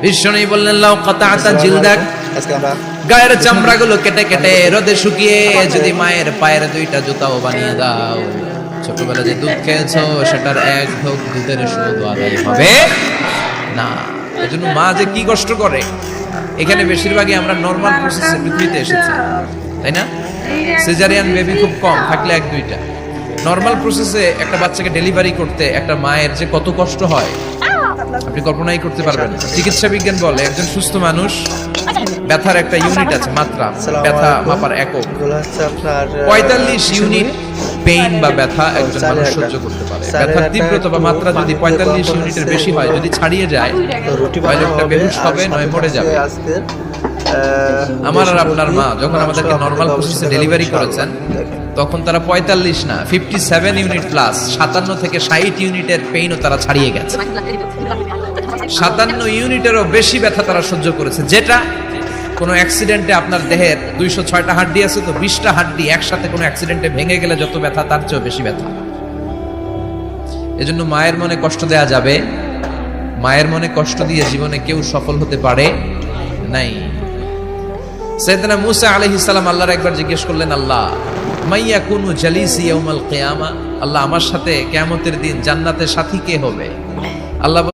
বিষ্ণু বললেন লাউ কাতাতা জিলদাক, আজকে আমরা গায়ের চামড়াগুলো কেটে কেটে রোদে শুকিয়ে যদি মায়ের পায়ের দুইটা জুতাও বানিয়ে দাও, ছোটবেলা যে দুধ খেয়েছো সেটার এক ঢোক দুধের সুদ আদায় হবে না। এজন্য মা যে কি কষ্ট করে। এখানে বেশিরভাগই আমরা নরমাল প্রসেসে পৃথিবীতে এসেছি, তাই না? সিজারিয়ান বেবি খুব কম, থাকলে এক দুইটা। নরমাল প্রসেসে একটা বাচ্চাকে ডেলিভারি করতে একটা মায়ের যে কত কষ্ট হয় আপনি কল্পনাই করতে পারবেন না। চিকিৎসা বিজ্ঞান বলে একজন সুস্থ মানুষ ব্যথার একটা ইউনিট আছে, মাত্রা, ব্যথা মাপার একক। এগুলো হচ্ছে আপনার 45 ইউনিট পেইন বা ব্যথা একজন মানুষ সহ্য করতে পারে। ব্যথার তীব্রতা বা মাত্রা যদি 45 ইউনিটের বেশি হয়, যদি ছাড়িয়ে যায়, রুটি তাহলে একটা বেহুশ হবে, নয় মরে যাবে। আজকে আমার আর আপনার মা যখন আমাদেরকে নরমাল প্রসেসে ডেলিভারি করেছেন, তখন তারা 45 না 57 ইউনিট প্লাস 57 থেকে 60 ইউনিটের পেইনও তারা ছাড়িয়ে গেছে। 57 ইউনিটেরও বেশি ব্যথা তারা সহ্য করেছে, যেটা কোনো অ্যাক্সিডেন্টে আপনার দেহের 206টা হাড্ডি আছে, তো 20টা হাড্ডি একসাথে কোনো অ্যাক্সিডেন্টে ভেঙে গেলে যত ব্যথা তার চেয়েও বেশি ব্যথা। এজন্য মায়ের মনে কষ্ট দেয়া যাবে, মায়ের মনে কষ্ট দিয়ে জীবনে কেউ সফল হতে পারে নাই। সাইয়েদনা মুসা আলাইহিস সালাম আল্লাহর একবার জিজ্ঞেস করলেন, আল্লাহ মাইয়া কুনু জালিসি ইয়াউমাল কিয়ামা, আল্লাহ আমার সাথে কিয়ামতের দিন জান্নাতের সাথী কে হবে? আল্লাহ